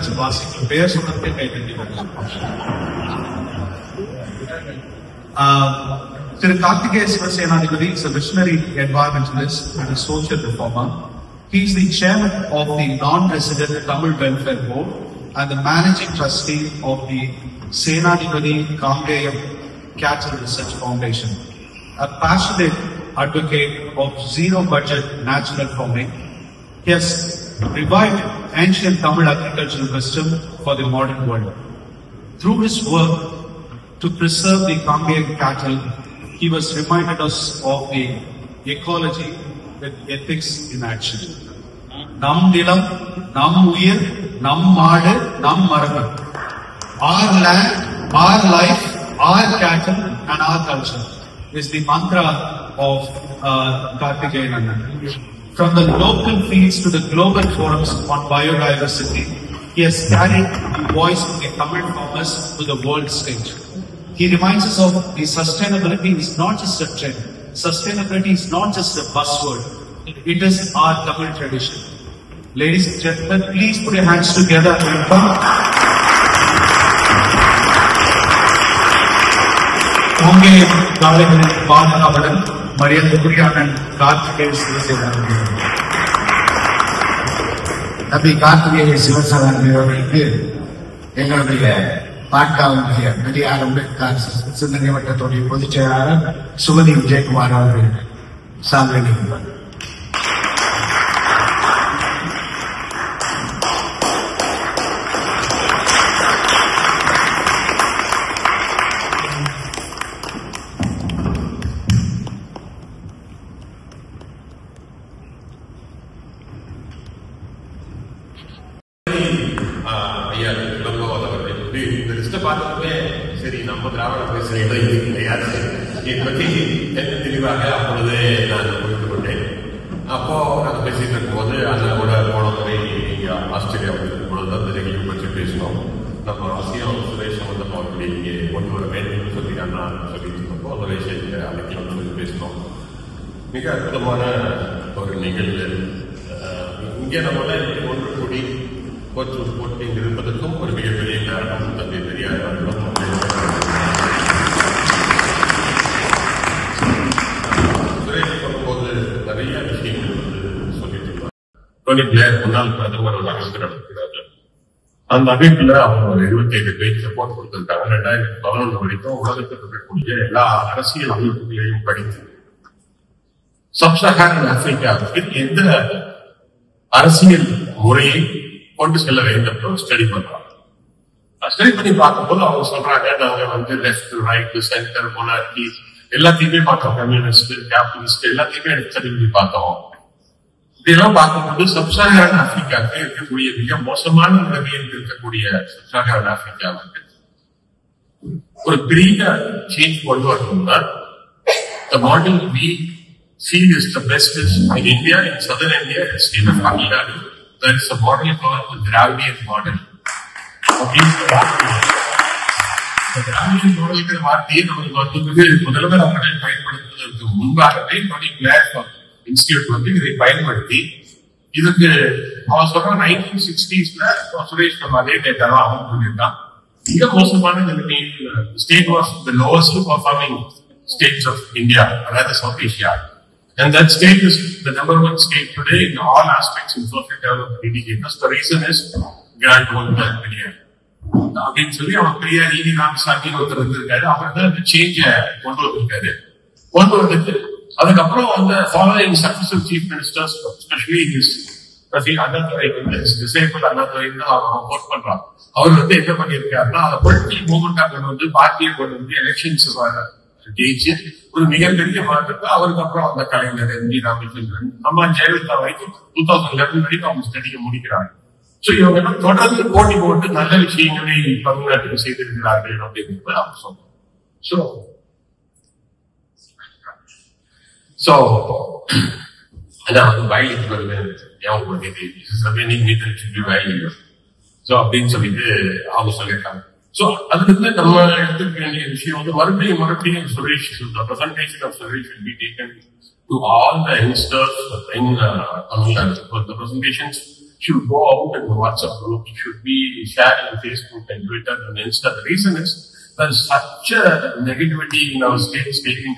வச்சு வாசிக்கும் பெயர் சொன்னதே கைத்தட்டி வரலாம். Thiru Karthikeya Sivasenadipati is a visionary environmentalist and a social reformer. He is the chairman of the non-resident Tamil Welfare Board and the managing trustee of the Senadipati Kamgeyam Cattle Research Foundation. A passionate advocate of zero-budget natural farming, he has revived ancient Tamil agricultural wisdom for the modern world. Through his work to preserve the Kamgeyam cattle, he was reminded us of the ecology with ethics in action. Nam nilam, nam uyir, nam maadu, nam marabu. Our land, our life, our cattle and our culture is the mantra of Karthikeyan. From the local fields to the global forums on biodiversity, he has carried the voice of the Tamil farmers to the world stage. He reminds us of the sustainability is not just a trend. Sustainability is not just a buzzword. It is our Tamil tradition. Ladies and gentlemen, please put your hands together and welcome Kamgeyam Kalaikaniன் பாதுகாவலன் மரியாதைக்குரிய அண்ணன் கார்த்திகேய சிவசேனாதிபதி. தம்பி கார்த்திகேய சிவசேனாதிபதி அவர்களுக்கு எங்களுடைய பாட்காவுடைய பெரியார் அம்பேத்கர் சிந்தனை வட்டத்துடைய பொதுச் செயலாளர் சுமதி விஜயகுமார் அவர்கள் சார்ந்திருக்கிறார். சரி, நம்ம திராவிட பேசுறீங்களா இது கிடையாது. இதை பற்றி தெளிவாக அப்பொழுது நான் புரிந்து கொண்டேன். அப்போ நாங்கள் பேசிட்டு இருக்கும்போது அதில் கூட போன முறை ஆஸ்திரேலியா இருக்கும்பொழுது அந்த நிகழ்வு பற்றி பேசினோம். நம்ம அவசியம் சுரேஷ் வந்து அவர்களை இங்கே கொண்டு வர வேண்டும் சொல்லி நான் சொல்லிட்டு இருந்தப்போ சுரேஷை அழைக்கலாம் சொல்லி பேசினோம். மிக அற்புதமான ஒரு நிகழ்வு. இங்கே நம்மள ஒன்று கூடி போட்டு இங்கு இருப்பதற்கும் ஒரு மிகப்பெரிய காரணம் தந்தை பெரியார் அவர்களும் சுரேஷ் பண்ணும்போது நிறைய விஷயங்கள் சொல்லிட்டு டோனி பிளேயர் முன்னாள் பிரதமர் ஒரு அமைப்பு நடத்துகிறார்கள். அந்த அமைப்புல அவங்க ஒரு 27 பேஜ் சப்போர்ட் கொடுத்திருக்காங்க. 2011 வரைக்கும் உலகத்தில் இருக்கக்கூடிய எல்லா அரசியல் அமைப்புகளையும் படித்து சப்சஹாரன் ஆப்பிரிக்காவுக்கு எந்த அரசியல் முறையை கொண்டு செல்ல வேண்டும் ஸ்டடி பண்றாங்க. ஸ்டடி பண்ணி பார்க்கும்போது அவங்க சொல்றாங்க, நாங்க வந்து லெப்ட் ரைட் சென்டர் மொனார்கி எல்லாத்தையுமே பார்த்தோம், கம்யூனிஸ்ட் கேபிட்டலிஸ்ட் எல்லாத்தையுமே ஸ்டடி பண்ணி பார்த்தோம். இப்படியெல்லாம் பார்க்கும்போது சப்சாஹாரன் ஆப்பிரிக்காவுக்கு இருக்கக்கூடிய மிக மோசமான நிலைமையில் இருக்கக்கூடிய சப்சாஹாரன் ஆப்பிரிக்காவுக்கு ஒரு பெரிய சேஞ்ச் கொண்டு வரணும்னா the model we feel is the best is in India, in southern India, in the state of Tamil Nadu. There is a model called the Dravidian model. The Dravidian model இருக்கிற வார்த்தையை நமக்கு வந்து முதல்வர் அவர்கள் பயன்படுத்துவதற்கு முன்பாகவே இன்ஸ்டிடியூட் வந்து இதை பயன்படுத்தி இதுக்கு அவன் சொல்ற 1960s சுரேஷ் நம்ம அதே டேட்டா தான் அவன் சொல்லியிருக்கான். மிக மோசமான நிலைமையில் state was the lowest performing states of India, rather South Asia. And that state is the #1 state today in all aspects in social development indicators. The reason is Grant Mohanlal Periyar. அப்படின்னு சொல்லி அவன் Periyar ED Ramasamy ஒருத்தர் இருந்திருக்காரு. அவர் தான் அந்த சேஞ்ச கொண்டு வந்திருக்காரு. கொண்டு வந்துட்டு அதுக்கப்புறம் அந்த following successive chief ministers especially Annadurai disable Annadurai அவன் ஒர்க் பண்றான். அவர் வந்து என்ன பண்ணியிருக்காருன்னா அந்த பொலிட்டிக்கல் மூவ்மெண்ட் கொண்டு வந்து பார்ட்டியை கொண்டு வந்து எலெக்ஷன்ஸ் ஜெயிச்சு ஒரு மிகப்பெரிய மாற்றத்தை அவருக்கு அப்புறம் அந்த கலைஞர் எம் ஜி ராமச்சந்திரன் அம்மா ஜெயலலிதா வரைக்கும் 2011 வரைக்கும் அவங்க ஸ்டடியை முடிக்கிறாங்க. சோ இவங்க தொடர்ந்து போட்டி போட்டு நல்ல விஷயங்களை தமிழ்நாட்டுக்கு செய்திருக்கிறார்கள் அப்படின்னு அவங்க சொல்றோம். சோ அதான் bilingual அப்படின்னு சொல்லிட்டு அவங்க சொல்லியிருக்காங்க. சோ அதுல நம்ம எடுத்துக்க வேண்டிய விஷயம் வந்து மறுபடியும் Suresh the presentation of Suresh will be taken to all the youngsters in Tamil Nadu. The presentations should go out in the WhatsApp group, should be shared on Facebook and Twitter and Insta. The reason is there's such a negativity in our status, taking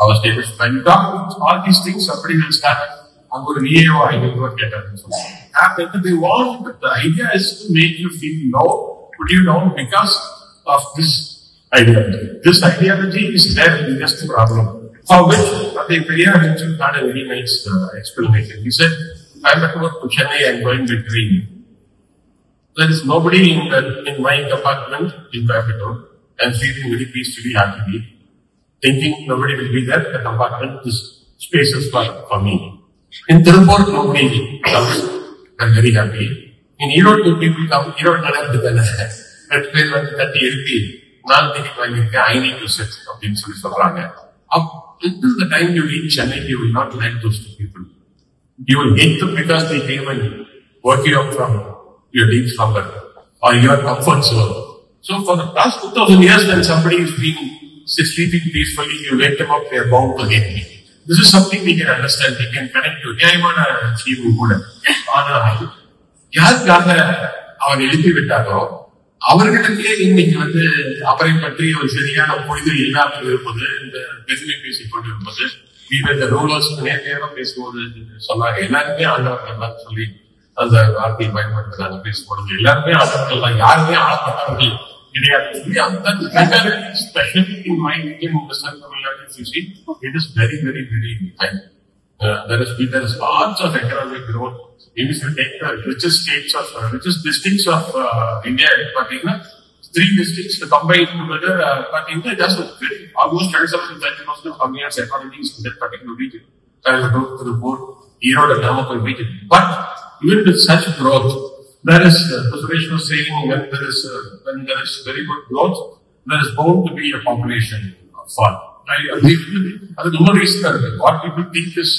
our status. When you talk about all these things, somebody will start, I'm going to VAO, I will not get it. They want, but the idea is to make you feel low, put you down because of this ideology. This ideology is their biggest problem. For which, Pradeep Periyar himself had a very nice explanation. He said, I'm at work to Chennai, I'm going with train. There is nobody in my apartment in Coimbatore. I'm feeling very peacefully, happily, thinking nobody will be there. The compartment is spaces for me. In Tirupur, nobody comes. I'm very happy. In Europe, two people come. Europe, I need to sit. Up until the time you reach Chennai, you will not like those two people. You will hate them because they came and work you up from your deep slumber or your comfort zone. So for the past 2000 years, when somebody is being sleeping peacefully, you wake them up, they are bound to hate me. This is something we can understand, we can connect to. Nyayamana achievement kuda. Ana யாருக்காக அவர் எழுப்பி விட்டாரோ அவர்களுக்கே இன்னைக்கு அவரை பற்றி ஒரு சரியான பொழுது இல்லாமல் இருப்பது, இந்த பெருமை பேசிக் கொண்டிருப்பது, இந்த ரூலர்ஸ் நேரம் பேசும்போது சொன்னாங்க, எல்லாருமே ஆண்டவர்கள் தான் சொல்லி அந்த வார்த்தையை பயன்படுத்துறாங்க பேசும்போது, எல்லாருமே ஆண்டவர்கள் தான், யாருமே ஆளப்பட்டவர்கள் கிடையாது. Especially in my Indian society, it is very, very, very high. There is lots of economic growth. If you take the richest districts of India, three districts combined together, just almost 37% of India's economy is in that particular region. To the poor, Erode and Namakkal region. But even with such growth, there is, Suresh was saying, when there is very good growth, there is bound to be a population fall. That's the more reason what people think is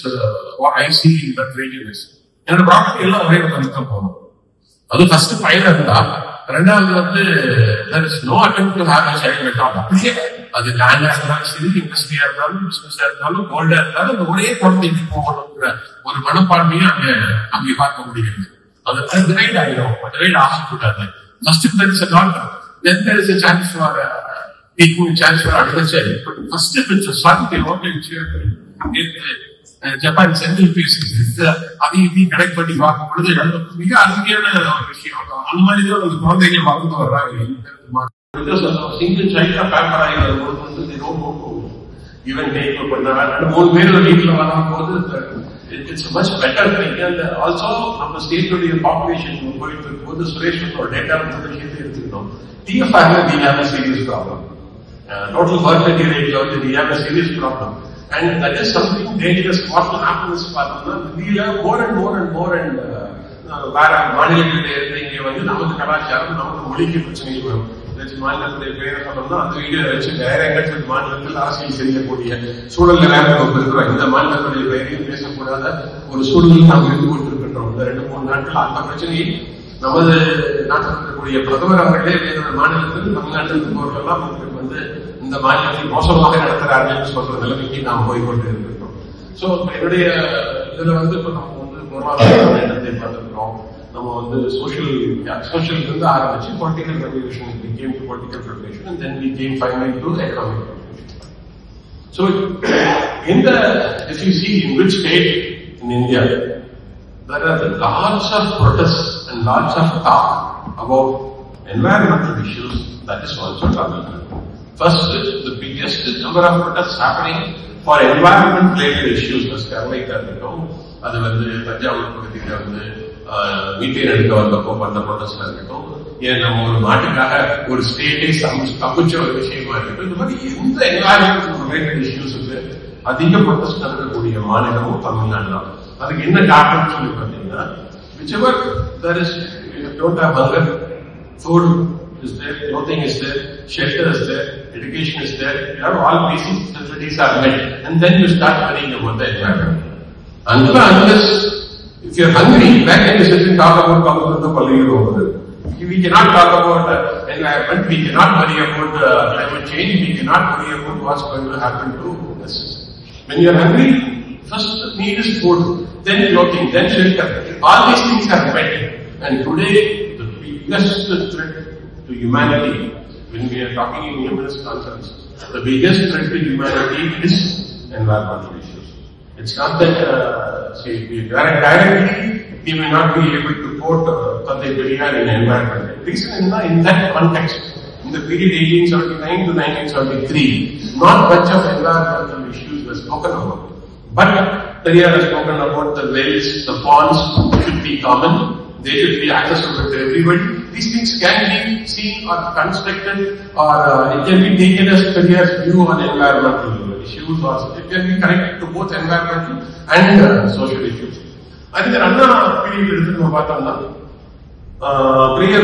what I see in that region is. And the property is not first file. There is no attempt to have a child at all. The land industry, business, gold, that's the right I know, but the right ask to that. First, if there is a daughter, then there is a chance for taking a chance for another child. But first, if it's a son, they want to ensure Japan central pieces. Adi connect for the work. We are because a single child of Pampara, they don't go to even take up and more it's a much better thing. And also, from the state of the population, going to go to Suresh or data, TFI, we have a serious problem. Total fertility rate, we have a serious problem. And that is something dangerous. What will happen is, we have more and more and more and மாநிலத்துடைய பெயரை சொன்னோம்னா அந்த video வச்சு வேற எங்காச்சும் மாநிலத்தில் அரசியல் செய்யக்கூடிய சூழல்ல வேற இருக்கிறோம். இந்த மாநிலத்துடைய பெயரையும் பேசக்கூடாத ஒரு சூழலில் நாம் இருந்து கொண்டிருக்கின்றோம். இந்த 2-3 நாட்கள் அந்த பிரச்சனையை நமது நாட்டில் இருக்கக்கூடிய பிரதமர் அவர்களே வேற மாநிலத்தில் தமிழ்நாட்டில் இருப்பவர்களெல்லாம் இந்த மாநிலத்தில் மோசமாக நடத்துகிறார்கள் சொல்ற நிலைமைக்கு நாம் போய்கொண்டு இருக்கின்றோம். சோ என்னுடைய இதுல இப்ப நம்ம பொருளாதார எண்ணத்தை பார்த்திருக்கிறோம். நம்ம social இருந்து ஆரம்பிச்சு political revolution, we came to political revolution and then we came finally to economic revolution. So if you see in which state in India there are lots of protests and lots of talk about environmental issues, that is also Tamil Nadu. First, the biggest number of protests happening for environment related issues was Kerala. அது தஞ்சாவூர் பகுதியில் மீட்டேன் எடுக்க வந்தப்போ பண்ண ப்ரொடெஸ்ட்ல இருக்கட்டும், ஏன் நம்ம ஒரு நாட்டுக்காக ஒரு ஸ்டேட்டே தப்பிச்ச ஒரு விஷயமா இருக்கட்டும், இந்த மாதிரி எந்த என்வாயன்மெண்ட் ரிலேட்டட் இஷ்யூஸுக்கு அதிக ப்ரொடெஸ்ட் நடக்கக்கூடிய மாநிலமும் தமிழ்நாடு தான். அதுக்கு என்ன காரணம்னு சொல்லி பார்த்தீங்கன்னா, whichever there is, you don't have hunger, food is there, clothing is there, shelter is there, education is there, you have all basic facilities are met, and then you start worrying about the environment. Unless if you are hungry, where can you sit and talk about we cannot talk about environment, we cannot worry about climate change, we cannot worry about what's going to happen to us. When you are hungry, first need is food, then clothing, then shelter. All these things are met. And today, the biggest threat to humanity, when we are talking in humanist concerns, the biggest threat to humanity is environmental issues. It's not that, directly, he may not be able to quote Tandai Periyar in environment. The reason is that in that context, in the period 1879 to 1973, not much of environmental issues were spoken about. But Periyar has spoken about the wells, the ponds should be common, they should be accessible to everybody. These things can be seen or constructed or it can be taken as Periyar's view on environmental issues, or it can be connected to both environmental and social issues. I think another period we பார்த்தோம்னா Periyar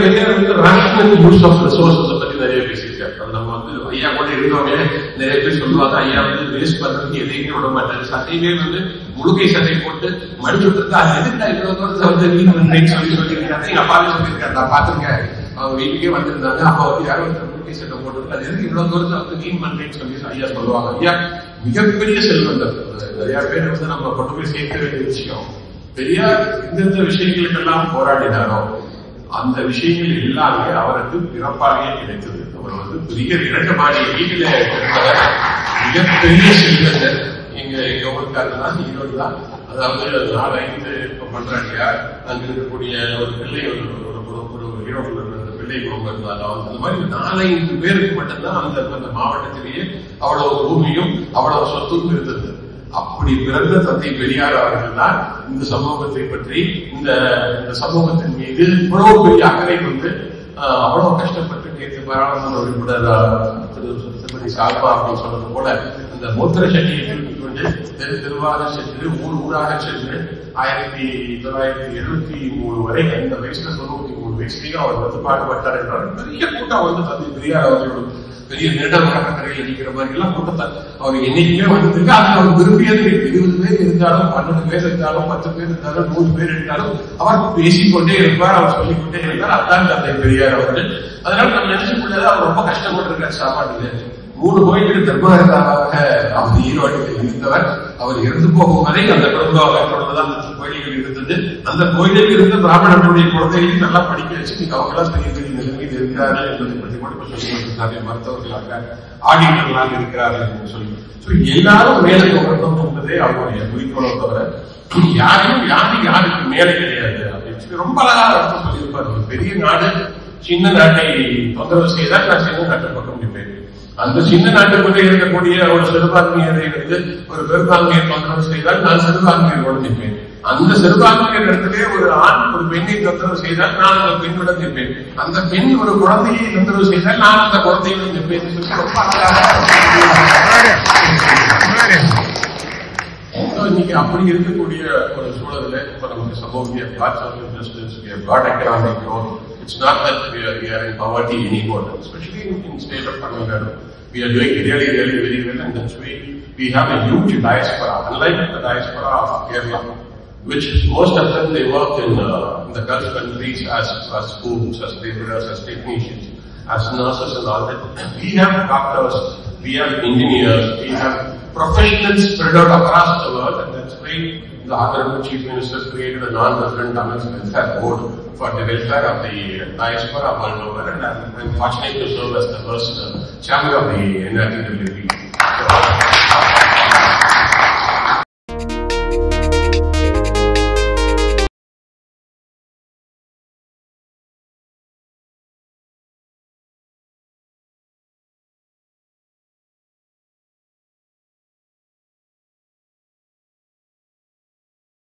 rational use of resources பத்தி நிறைய பேசியிருக்காரு. நம்ம ஐயா கூட இருந்தவங்க நிறைய பேர் சொல்லுவாங்க, ஐயா வேஸ்ட் பண்றதுக்கு எதையுமே விட மாட்டாரு. சட்டையிலே முழுகை சட்டை போட்டு மடிச்சு விட்டுருந்தா எதுக்கு இவ்வளவு தூரத்தை கிளீன் பண்றேன்னு சொல்லியிருக்காரு. எங்க அப்பாவே சொல்லியிருக்காரு, நான் பாத்திருக்கேன். அவங்க வீட்டுக்கே வந்திருந்தாங்க, அப்ப யாரும் முழுகை சட்டை போட்டு அது எதுக்கு இவ்வளவு தூரத்தை கிளீன் பண்றேன்னு சொல்லி ஐயா சொல்லுவாங்க. ஐயா மிகப்பெரிய செல்வந்தர். நிறைய பேர் நம்ம கொண்டு போய் சேர்க்க வேண்டிய விஷயம். பெரியார் எந்தெந்த விஷயங்களுக்கெல்லாம் போராடினாரோ அந்த விஷயங்கள் எல்லாமே அவருக்கு பிறப்பாலேயே கிடைத்தது. அவர் பெரிய 2 மாடி வீட்டில இருந்தவர், மிகப்பெரிய செல்வந்தர். எங்க ஊருக்காரதான் ஈரோடு தான். அதாவது 4-5 பண்றாங்க. அங்க இருக்கக்கூடிய ஒரு பிள்ளை ஒரு ஈரோடு பிள்ளை குடும்பம் இருந்தாலும் அந்த மாதிரி 4-5 பேருக்கு மட்டும்தான் அந்த மாவட்டத்திலேயே அவ்வளவு பூமியும் அவ்வளவு சொத்தும் இருந்தது. அப்படி பிறந்த தந்தை பெரியார் அவர்கள் தான் இந்த சமூகத்தை பற்றி இந்த சமூகத்தின் மீது இவ்வளவு பெரிய அக்கறை கொண்டு அவ்வளவு கஷ்டப்பட்டு நேற்று பாராளுமன்ற உறுப்பினர் திருமதி சால்பா அப்படின்னு சொன்னது போல இந்த மூத்திர சட்டியை தூக்கிக் கொண்டு தெருவாக சென்று ஊராக சென்று 1973 வரை இந்த வயசுல 93 வயசுலயும் அவர் பாடுபட்டார் என்றால் பெரிய கூட்டம் தந்தை பெரியார் அவர்களோட பெரிய நிரடர் கடற்கரையில் இருக்கிற மாதிரி எல்லாம் கூட்டத்தை அவர் என்னைக்குமே வந்திருக்கு. அதுல அவர் விரும்பியது 20 பேர் இருந்தாலும் 12 பேர் இருந்தாலும் 10 பேர் இருந்தாலும் 100 பேர் இருந்தாலும் அவர் பேசிக்கொண்டே இருப்பார், அவர் சொல்லிக்கொண்டே இருப்பார். அதுதான் தந்தை பெரியார் அவர்கள். அதனால நம்ம நினைச்சு கொண்டது அவர் ரொம்ப கஷ்டப்பட்டிருக்கார் சாப்பாட்டுல. 3 கோயிலுக்கு தர்மகர்த்தாவாக அவர் ஈரோட்டில் இருந்தவர். அவர் இறந்து போகும் வரை அந்த குடும்பதான் அந்த கோயில்கள் இருந்தது. அந்த கோயிலில் இருந்த பிராமணர்களுடைய குழந்தைகளையும் நல்லா படிக்க வச்சு நீங்க அவங்களாம் பெரிய பெரிய நிலைமையில் இருக்கிறார்கள் என்பதை பற்றி கூட சொல்லி மருத்துவர்களாக ஆடிட்டர்களாக இருக்கிறார்கள் என்று சொல்லி எல்லாரும் மேலே போகணும் என்பதே அவருடைய குறிக்கோளை தவிர யாருக்கு மேலே கிடையாது அப்படின்னு சொல்லி ரொம்ப அழகாக அர்த்தம் சொல்லியிருப்பார். பெரிய நாடு சின்ன நாட்டை தொந்தரவு செய்தால் நான் சின்ன நாட்டை பக்கம் முடிப்பேன். அந்த சின்ன நாட்டுக்குள்ளே இருக்கக்கூடிய ஒரு சிறுபான்மையரை இருந்து ஒரு பெரும்பான்மையை தொந்தரவு செய்தால் நான் சிறுபான்மையோடு நிற்பேன். அந்த சிறுபான்மையர் இடத்திலே ஒரு ஆண் ஒரு பெண்ணை தொந்தரவு செய்தால் நான் அந்த பெண்ணுடன் நிற்பேன். அந்த பெண் ஒரு குழந்தையை தொந்தரவு செய்தால் நான் அந்த குழந்தையுடன் நிற்பேன். ரொம்ப இன்னைக்கு அப்படி இருக்கக்கூடிய ஒரு சூழலில் இப்ப நமக்கு சமூக economic growth. It's not that we are in poverty anymore, especially in state of Tamil Nadu. We are doing really very well, and that's why we have a huge diaspora, unlike the diaspora of Kerala, which most of them they work in the Gulf countries as schools, as laborers, as technicians, as nurses and all that. We have doctors, we have engineers, we have professionals spread out across the world, and that's why the Honorable Chief Minister created a non-resident Tamil Welfare Board for the welfare of the diaspora world over, and I'm fortunate to serve as the first chairman of the NRTWB.